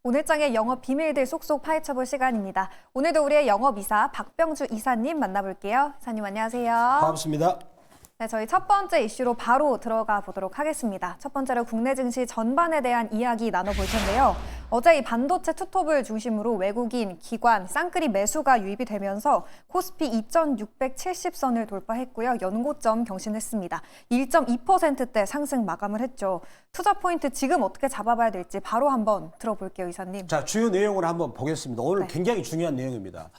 오늘장의 영업 비밀들 쏙쏙 파헤쳐볼 시간입니다. 오늘도 우리의 영업이사 박병주 이사님 만나볼게요. 이사님 안녕하세요. 반갑습니다. 네, 저희 첫 번째 이슈로 바로 들어가 보도록 하겠습니다. 첫 번째로 국내 증시 전반에 대한 이야기 나눠볼 텐데요. 어제 이 반도체 투톱을 중심으로 외국인, 기관, 쌍끌이 매수가 유입이 되면서 코스피 2,670선을 돌파했고요. 연고점 경신했습니다. 1.2%대 상승 마감을 했죠. 투자 포인트 지금 어떻게 잡아봐야 될지 바로 한번 들어볼게요, 이사님. 자, 주요 내용을 한번 보겠습니다. 오늘 네. 굉장히 중요한 내용입니다.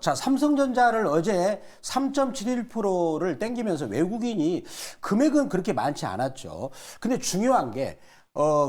자, 삼성전자를 어제 3.71%를 땡기면서 외국인이 금액은 그렇게 많지 않았죠. 근데 중요한 게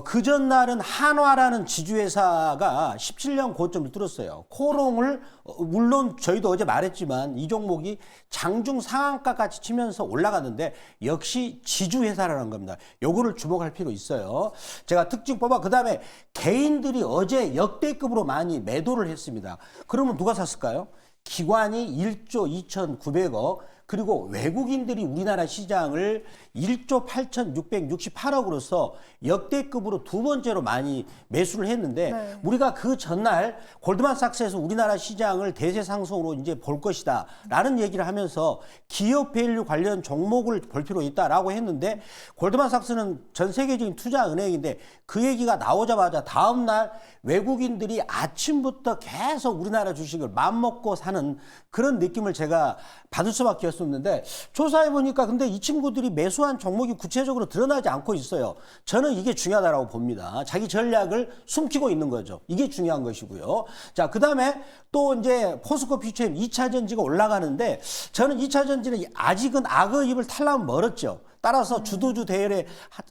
그 전날은 한화라는 지주회사가 17년 고점을 뚫었어요. 코롱을 물론 저희도 어제 말했지만 이 종목이 장중 상한가까지 치면서 올라갔는데 역시 지주회사라는 겁니다. 요거를 주목할 필요 있어요. 제가 특징 뽑아 그다음에 개인들이 어제 역대급으로 많이 매도를 했습니다. 그러면 누가 샀을까요? 기관이 1조 2,900억 그리고 외국인들이 우리나라 시장을 1조 8,668억으로서 역대급으로 두 번째로 많이 매수를 했는데 네. 우리가 그 전날 골드만삭스에서 우리나라 시장을 대세 상승으로 이제 볼 것이다 라는 얘기를 하면서 기업 밸류 관련 종목을 볼 필요 있다라고 했는데 골드만삭스는 전 세계적인 투자 은행인데 그 얘기가 나오자마자 다음 날 외국인들이 아침부터 계속 우리나라 주식을 맘먹고 사는 그런 느낌을 제가 받을 수밖에 없었는데 조사해 보니까 근데 이 친구들이 매수한 종목이 구체적으로 드러나지 않고 있어요. 저는 이게 중요하다고 봅니다. 자기 전략을 숨기고 있는 거죠. 이게 중요한 것이고요. 자, 그다음에 또 이제 포스코 퓨처엠 2차 전지가 올라가는데 저는 2차 전지는 아직은 악어 입을 탈라면 멀었죠. 따라서 주도주 대열에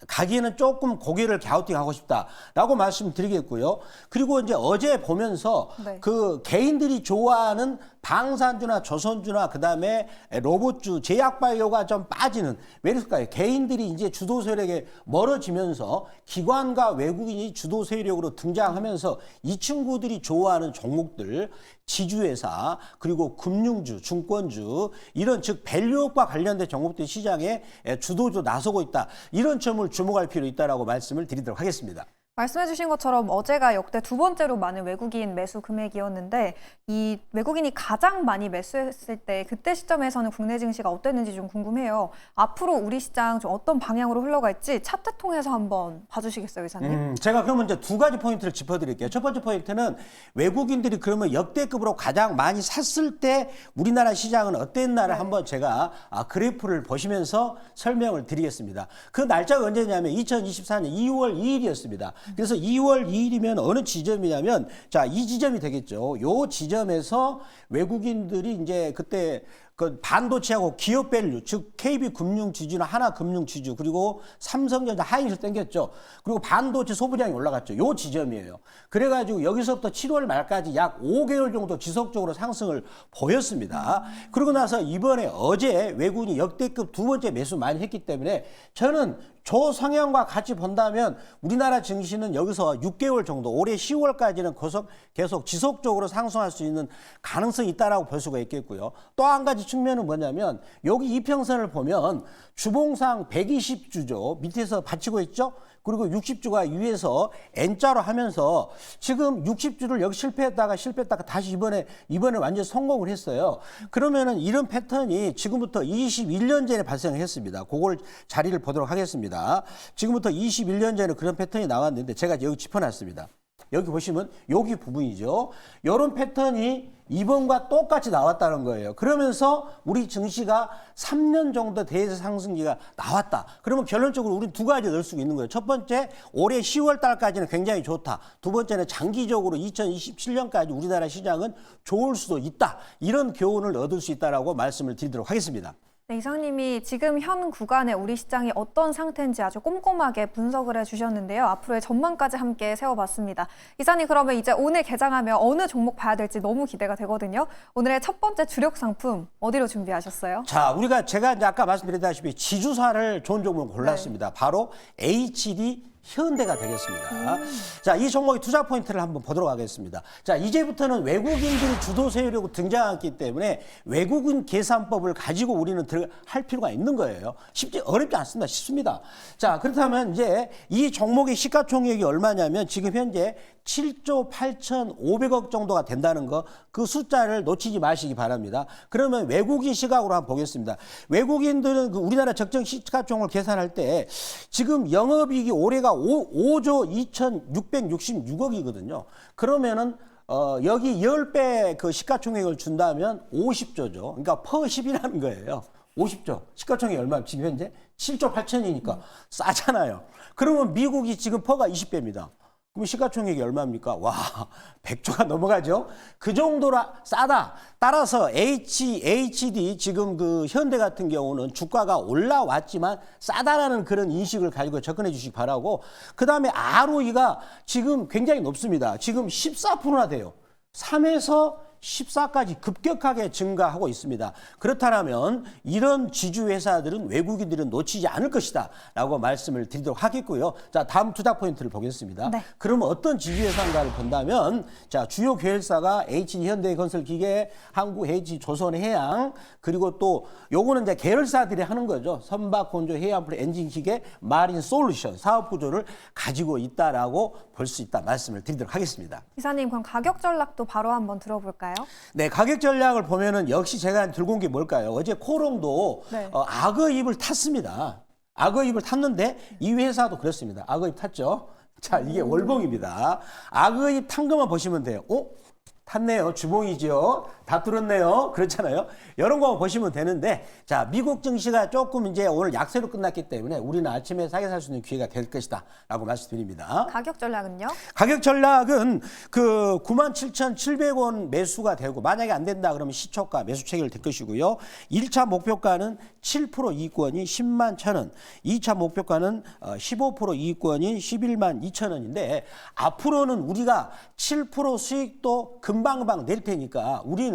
가기에는 조금 고개를 갸우팅하고 싶다라고 말씀드리겠고요. 그리고 이제 어제 보면서 네. 그 개인들이 좋아하는 방산주나 조선주나 그다음에 로봇주, 제약바이오가 좀 빠지는 왜 그럴까요? 개인들이 이제 주도 세력에 멀어지면서 기관과 외국인이 주도 세력으로 등장하면서 이 친구들이 좋아하는 종목들 지주회사 그리고 금융주, 증권주 이런 즉 밸류업과 관련된 종목들 시장에 주도주 나서고 있다. 이런 점을 주목할 필요 있다라고 말씀을 드리도록 하겠습니다. 말씀해주신 것처럼 어제가 역대 두 번째로 많은 외국인 매수 금액이었는데 이 외국인이 가장 많이 매수했을 때 그때 시점에서는 국내 증시가 어땠는지 좀 궁금해요. 앞으로 우리 시장 좀 어떤 방향으로 흘러갈지 차트 통해서 한번 봐주시겠어요, 이사님? 제가 그러면 이제 두 가지 포인트를 짚어드릴게요. 첫 번째 포인트는 외국인들이 그러면 역대급으로 가장 많이 샀을 때 우리나라 시장은 어땠나를 한번 제가 그래프를 보시면서 설명을 드리겠습니다. 그 날짜가 언제냐면 2024년 2월 2일이었습니다. 그래서 2월 2일이면 어느 지점이냐면 자, 이 지점이 되겠죠. 요 지점에서 외국인들이 이제 그때 그 반도체하고 기업 밸류, 즉 KB금융지주나 하나금융지주 그리고 삼성전자 하이닉스 땡겼죠. 그리고 반도체 소비량이 올라갔죠. 요 지점이에요. 그래가지고 여기서부터 7월 말까지 약 5개월 정도 지속적으로 상승을 보였습니다. 그러고 나서 이번에 어제 외국인이 역대급 두 번째 매수 많이 했기 때문에 저는 저 성향과 같이 본다면 우리나라 증시는 여기서 6개월 정도 올해 10월까지는 계속 지속적으로 상승할 수 있는 가능성이 있다라고 볼 수가 있겠고요. 또 한 가지 측면은 뭐냐면 여기 이평선을 보면 주봉상 120주죠. 밑에서 받치고 있죠. 그리고 60주가 위에서 N자로 하면서 지금 60주를 여기 실패했다가 다시 이번에 완전 성공을 했어요. 그러면은 이런 패턴이 지금부터 21년 전에 발생했습니다. 그걸 자리를 보도록 하겠습니다. 지금부터 21년 전에 그런 패턴이 나왔는데 제가 여기 짚어놨습니다. 여기 보시면 여기 부분이죠. 이런 패턴이 이번과 똑같이 나왔다는 거예요. 그러면서 우리 증시가 3년 정도 대세 상승기가 나왔다. 그러면 결론적으로 우리는 두 가지 넣을 수 있는 거예요. 첫 번째, 올해 10월 달까지는 굉장히 좋다. 두 번째는 장기적으로 2027년까지 우리나라 시장은 좋을 수도 있다. 이런 교훈을 얻을 수 있다라고 말씀을 드리도록 하겠습니다. 네, 이사님이 지금 현 구간에 우리 시장이 어떤 상태인지 아주 꼼꼼하게 분석을 해주셨는데요. 앞으로의 전망까지 함께 세워봤습니다. 이사님 그러면 이제 오늘 개장하면 어느 종목 봐야 될지 너무 기대가 되거든요. 오늘의 첫 번째 주력 상품 어디로 준비하셨어요? 자, 제가 이제 아까 말씀드렸다시피 지주사를 좋은 종목을 골랐습니다. 바로 HD 현대가 되겠습니다. 자, 이 종목의 투자 포인트를 한번 보도록 하겠습니다. 자, 이제부터는 외국인들이 주도 세력으로 등장했기 때문에 외국인 계산법을 가지고 우리는 할 필요가 있는 거예요. 어렵지 않습니다. 쉽습니다. 자, 그렇다면 이제 이 종목의 시가총액이 얼마냐면 지금 현재 7조 8,500억 정도가 된다는 거, 그 숫자를 놓치지 마시기 바랍니다. 그러면 외국인 시각으로 한번 보겠습니다. 외국인들은 그 우리나라 적정 시가총을 계산할 때 지금 영업이익이 올해가 5조 2,666억이거든요. 그러면은 여기 10배 그 시가총액을 준다면 50조죠. 그러니까 퍼 10이라는 거예요. 50조. 시가총액이 얼마? 지금 현재 7조 8천이니까 싸잖아요. 그러면 미국이 지금 퍼가 20배입니다. 그럼 시가총액이 얼마입니까? 와, 100조가 넘어가죠? 그 정도로 싸다. 따라서 HD 지금 그 현대 같은 경우는 주가가 올라왔지만 싸다라는 그런 인식을 가지고 접근해 주시기 바라고, 그 다음에 ROE가 지금 굉장히 높습니다. 지금 14%나 돼요. 3에서 14까지 급격하게 증가하고 있습니다. 그렇다면 이런 지주 회사들은 외국인들은 놓치지 않을 것이다 라고 말씀을 드리도록 하겠고요. 자, 다음 투자 포인트를 보겠습니다. 네. 그러면 어떤 지주 회사인가를 본다면, 자, 주요 계열사가 HD 현대건설기계, 한국해지, 조선해양, 그리고 또 요거는 이제 계열사들이 하는 거죠. 선박건조, 해양프로, 엔진기계, 마린솔루션 사업 구조를 가지고 있다라고 볼 수 있다 말씀을 드리도록 하겠습니다. 이사님, 그럼 가격 전략도 바로 한번 들어볼까요? 네, 가격 전략을 보면은 역시 제가 들고 온 게 뭘까요? 어제 코롱도 네. 악어입을 탔습니다. 악어입을 탔는데 이 회사도 그렇습니다. 악어입 탔죠? 자, 이게 월봉입니다. 악어입 탄 것만 보시면 돼요. 탔네요. 주봉이죠. 다 뚫었네요. 그렇잖아요. 이런 거 보시면 되는데, 자, 미국 증시가 조금 이제 오늘 약세로 끝났기 때문에 우리는 아침에 사게 살 수 있는 기회가 될 것이다 라고 말씀드립니다. 가격 전략은요? 가격 전략은 그 97,700원 매수가 되고, 만약에 안 된다 그러면 시초가 매수 체결될 것이고요. 1차 목표가는 7% 이익권이 10만 1,000원, 2차 목표가는 15% 이익권이 11만 2,000원인데, 앞으로는 우리가 7% 수익도 금방금방 낼 테니까 우리는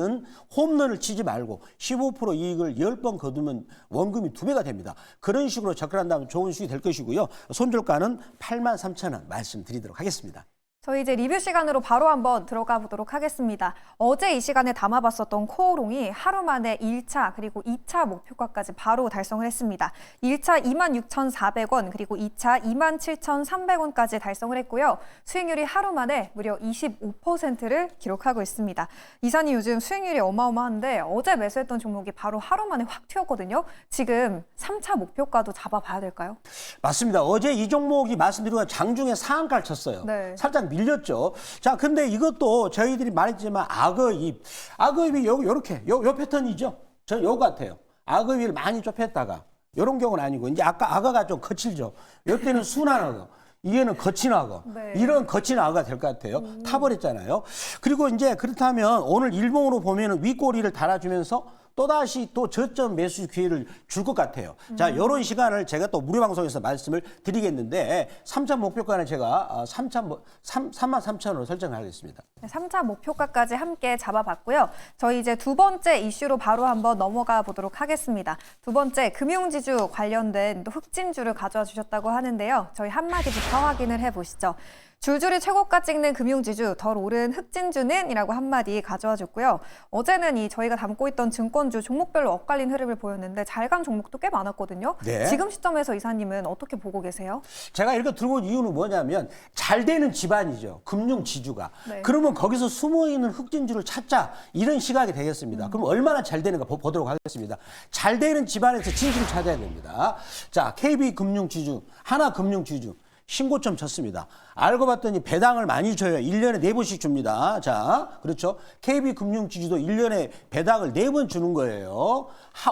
홈런을 치지 말고 15% 이익을 10번 거두면 원금이 2배가 됩니다. 그런 식으로 접근한다면 좋은 수익이 될 것이고요. 손절가는 83,000원 말씀드리도록 하겠습니다. 저희 이제 리뷰 시간으로 바로 한번 들어가 보도록 하겠습니다. 어제 이 시간에 담아봤었던 코오롱이 하루 만에 1차 그리고 2차 목표가까지 바로 달성을 했습니다. 1차 26,400원 그리고 2차 27,300원까지 달성을 했고요. 수익률이 하루 만에 무려 25%를 기록하고 있습니다. 이사님, 요즘 수익률이 어마어마한데 어제 매수했던 종목이 바로 하루 만에 확 튀었거든요. 지금 3차 목표가도 잡아봐야 될까요? 맞습니다. 어제 이 종목이 말씀드린 건 장중에 상한가를 쳤어요. 네. 살짝 밀렸죠. 자, 근데 이것도 저희들이 말했지만 악어입이 요렇게 요 패턴이죠. 저 요 같아요. 악어입을 많이 좁혔다가 요런 경우는 아니고, 이제 아까 악어가 좀 거칠죠. 요때는 순한 악어. 이게는 거친 악어. 네. 이런 거친 악어가 될 것 같아요. 타버렸잖아요. 그리고 이제 그렇다면 오늘 일봉으로 보면은 윗꼬리를 달아주면서 또다시 또 저점 매수 기회를 줄 것 같아요. 자, 이런 시간을 제가 또 무료 방송에서 말씀을 드리겠는데, 3차 목표가는 제가 33,000원으로 설정하겠습니다. 3차 목표가까지 함께 잡아봤고요. 저희 이제 두 번째 이슈로 바로 한번 넘어가 보도록 하겠습니다. 두 번째, 금융지주 관련된 또 흑진주를 가져와 주셨다고 하는데요. 저희 한마디부터 확인을 해보시죠. 줄줄이 최고가 찍는 금융지주, 덜 오른 흑진주는? 이라고 한마디 가져와 줬고요. 어제는 이 저희가 담고 있던 증권주 종목별로 엇갈린 흐름을 보였는데 잘 간 종목도 꽤 많았거든요. 네. 지금 시점에서 이사님은 어떻게 보고 계세요? 제가 이렇게 들고 온 이유는 뭐냐면, 잘 되는 집안이죠. 금융지주가. 네. 그러면 거기서 숨어있는 흑진주를 찾자, 이런 시각이 되겠습니다. 그럼 얼마나 잘 되는가 보도록 하겠습니다. 잘 되는 집안에서 진실을 찾아야 됩니다. 자, KB금융지주, 하나금융지주. 신고점 쳤습니다. 알고 봤더니 배당을 많이 줘요. 1년에 4번씩 줍니다. 자, 그렇죠. KB금융지주도 1년에 배당을 4번 주는 거예요.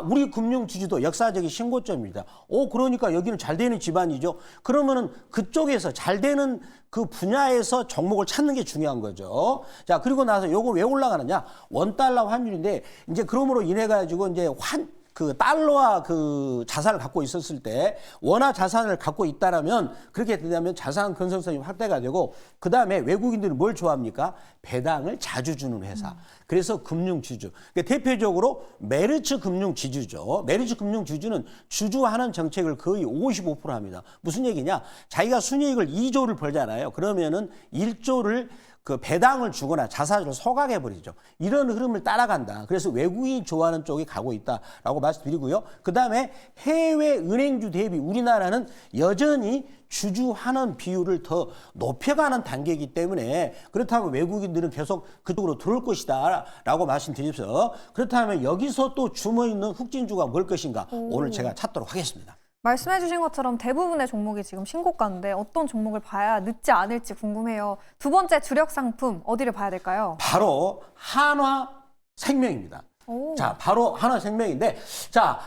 우리 금융지주도 역사적인 신고점입니다. 그러니까 여기는 잘 되는 집안이죠. 그러면은 그쪽에서 잘 되는 그 분야에서 종목을 찾는 게 중요한 거죠. 자, 그리고 나서 요거 왜 올라가느냐? 원달러 환율인데, 이제 그러므로 인해 가지고 이제 그 달러와 그 자산을 갖고 있었을 때 원화 자산을 갖고 있다라면, 그렇게 되면 자산 건설성이 확대가 되고, 그 다음에 외국인들은 뭘 좋아합니까? 배당을 자주 주는 회사. 그래서 금융지주. 그러니까 대표적으로 메르츠 금융지주죠. 메르츠 금융지주는 주주하는 정책을 거의 55% 합니다. 무슨 얘기냐? 자기가 순이익을 2조를 벌잖아요. 그러면은 1조를 그 배당을 주거나 자사주를 소각해 버리죠. 이런 흐름을 따라간다. 그래서 외국인이 좋아하는 쪽이 가고 있다라고 말씀드리고요. 그다음에 해외 은행주 대비 우리나라는 여전히 주주하는 비율을 더 높여가는 단계이기 때문에 그렇다면 외국인들은 계속 그쪽으로 들어올 것이다 라고 말씀드리면서 그렇다면 여기서 또 숨어있는 흑진주가 뭘 것인가 오늘 제가 찾도록 하겠습니다. 말씀해주신 것처럼 대부분의 종목이 지금 신고가인데 어떤 종목을 봐야 늦지 않을지 궁금해요. 두 번째 주력 상품 어디를 봐야 될까요? 바로 한화생명입니다. 오. 자, 바로 한화생명인데, 자,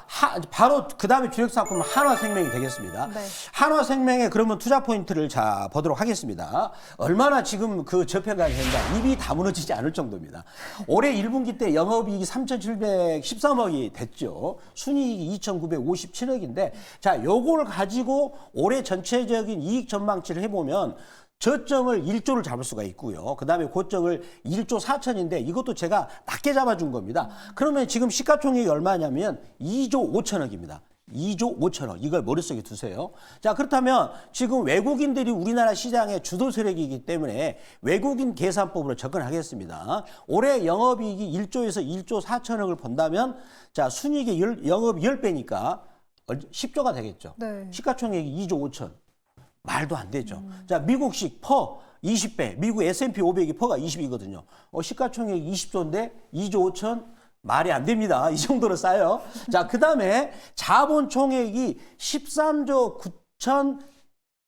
바로 그 다음에 주력 상품은 한화생명이 되겠습니다. 네. 한화생명에 그러면 투자 포인트를 자 보도록 하겠습니다. 얼마나 지금 그 저평가가 된다. 입이 다무너지지 않을 정도입니다. 올해 1분기 때 영업이익이 3,713억이 됐죠. 순이익이 2,957억인데, 자, 요걸 가지고 올해 전체적인 이익 전망치를 해보면 저점을 1조를 잡을 수가 있고요. 그다음에 고점을 1조 4천인데 이것도 제가 낮게 잡아준 겁니다. 그러면 지금 시가총액이 얼마냐면 2조 5천억입니다. 2조 5천억. 이걸 머릿속에 두세요. 자, 그렇다면 지금 외국인들이 우리나라 시장의 주도 세력이기 때문에 외국인 계산법으로 접근하겠습니다. 올해 영업이익이 1조에서 1조 4천억을 본다면 자, 순이익의 영업 10배니까 10조가 되겠죠. 네. 시가총액이 2조 5천. 말도 안 되죠. 자, 미국식 퍼 20배, 미국 S&P 500이 퍼가 20이거든요. 시가총액 20조인데 2조 5천 말이 안 됩니다. 이 정도로 싸요. 자, 그다음에 자본 총액이 13조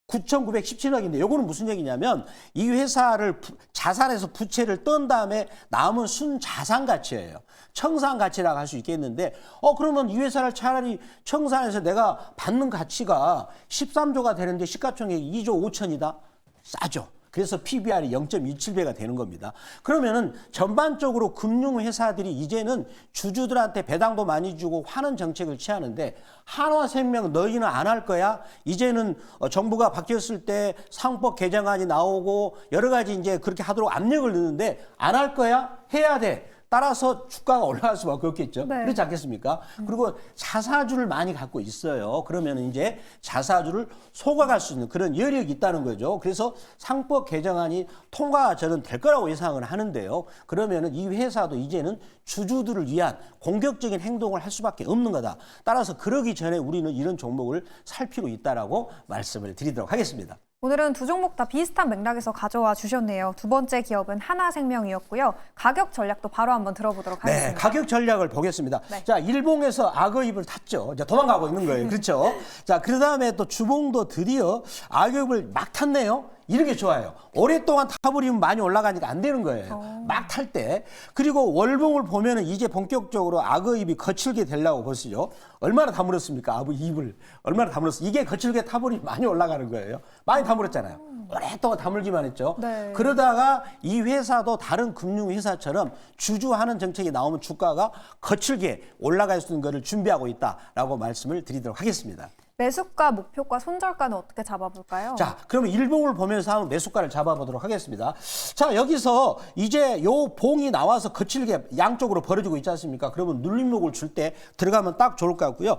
9,917억인데 요거는 무슨 얘기냐면 이 회사를 자산에서 부채를 떤 다음에 남은 순자산 가치예요. 청산 가치라고 할 수 있겠는데 그러면 이 회사를 차라리 청산해서 내가 받는 가치가 13조가 되는데 시가총액이 2조 5천이다. 싸죠. 그래서 PBR이 0.27배가 되는 겁니다. 그러면은 전반적으로 금융회사들이 이제는 주주들한테 배당도 많이 주고 환원 정책을 취하는데 한화생명 너희는 안 할 거야? 이제는 정부가 바뀌었을 때 상법 개정안이 나오고 여러 가지 이제 그렇게 하도록 압력을 넣는데 안 할 거야? 해야 돼. 따라서 주가가 올라갈 수밖에 없겠죠. 네. 그렇지 않겠습니까? 그리고 자사주를 많이 갖고 있어요. 그러면 이제 자사주를 소각할 수 있는 그런 여력이 있다는 거죠. 그래서 상법 개정안이 통과가 저는 될 거라고 예상을 하는데요. 그러면은 이 회사도 이제는 주주들을 위한 공격적인 행동을 할 수밖에 없는 거다. 따라서 그러기 전에 우리는 이런 종목을 살 필요 있다라고 말씀을 드리도록 하겠습니다. 오늘은 두 종목 다 비슷한 맥락에서 가져와 주셨네요. 두 번째 기업은 한화생명이었고요. 가격 전략도 바로 한번 들어보도록 하겠습니다. 네, 가격 전략을 보겠습니다. 네. 자, 일봉에서 악어입을 탔죠. 이제 도망가고 있는 거예요. 그렇죠? 자, 그 다음에 또 주봉도 드디어 악어입을 막 탔네요. 이렇게 좋아요. 오랫동안 타버리면 많이 올라가니까 안 되는 거예요. 막 탈 때. 그리고 월봉을 보면은 이제 본격적으로 악어입이 거칠게 되려고 보시죠. 얼마나 다물었습니까? 악어입을. 얼마나 다물었어요. 이게 거칠게 타버리면 많이 올라가는 거예요. 많이 다물었잖아요. 오랫동안 다물기만 했죠. 네. 그러다가 이 회사도 다른 금융회사처럼 주주하는 정책이 나오면 주가가 거칠게 올라갈 수 있는 것을 준비하고 있다라고 말씀을 드리도록 하겠습니다. 매수가, 목표가, 손절가는 어떻게 잡아볼까요? 자, 그러면 일봉을 보면서 한번 매수가를 잡아보도록 하겠습니다. 자, 여기서 이제 요 봉이 나와서 거칠게 양쪽으로 벌어지고 있지 않습니까? 그러면 눌림목을 줄 때 들어가면 딱 좋을 것 같고요.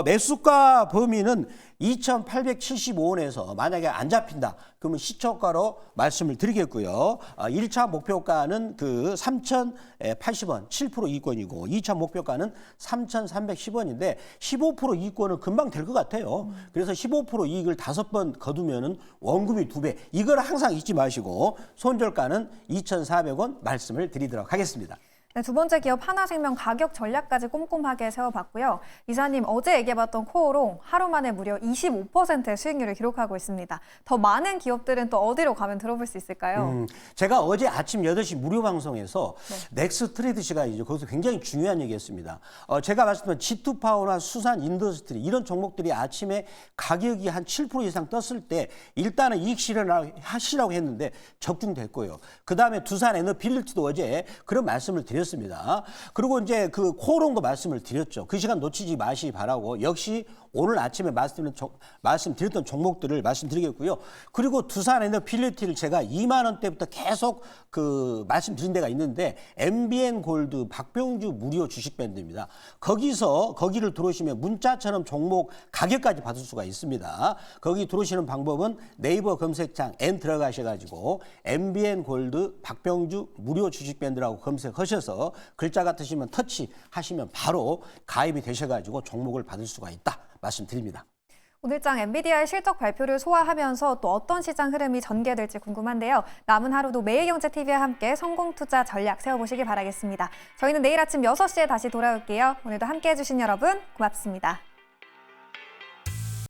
매수가 범위는 2,875원에서 만약에 안 잡힌다. 그러면 시초가로 말씀을 드리겠고요. 1차 목표가는 그 3,080원, 7% 이익권이고 2차 목표가는 3,310원인데 15% 이익권은 금방 될 것 같아요. 그래서 15% 이익을 5번 거두면은 원금이 2배. 이걸 항상 잊지 마시고 손절가는 2,400원 말씀을 드리도록 하겠습니다. 네, 두 번째 기업 한화생명 가격 전략까지 꼼꼼하게 세워봤고요. 이사님 어제 얘기해봤던 코오롱 하루 만에 무려 25%의 수익률을 기록하고 있습니다. 더 많은 기업들은 또 어디로 가면 들어볼 수 있을까요? 제가 어제 아침 8시 무료 방송에서 넥스 트레이드 시간이죠. 거기서 굉장히 중요한 얘기했습니다. 제가 말씀드린 G2파워나 수산 인더스트리 이런 종목들이 아침에 가격이 한 7% 이상 떴을 때 일단은 이익 실현하시라고 했는데 적중됐고요. 그다음에 두산 에너빌리티도 어제 그런 말씀을 드렸습니다. 그리고 이제 그 코오롱도 말씀을 드렸죠. 그 시간 놓치지 마시기 바라고 역시 오늘 아침에 말씀드렸던 종목들을 말씀드리겠고요. 그리고 두산 에너필리티를 제가 2만 원대부터 계속 말씀드린 데가 있는데 MBN 골드 박병주 무료 주식 밴드입니다. 거기를 들어오시면 문자처럼 종목 가격까지 받을 수가 있습니다. 거기 들어오시는 방법은 네이버 검색창 N 들어가셔가지고 MBN 골드 박병주 무료 주식 밴드라고 검색하셔서 글자 같으시면 터치하시면 바로 가입이 되셔가지고 종목을 받을 수가 있다 말씀드립니다. 오늘장 엔비디아의 실적 발표를 소화하면서 또 어떤 시장 흐름이 전개될지 궁금한데요. 남은 하루도 매일경제TV와 함께 성공투자 전략 세워보시기 바라겠습니다. 저희는 내일 아침 6시에 다시 돌아올게요. 오늘도 함께해 주신 여러분 고맙습니다.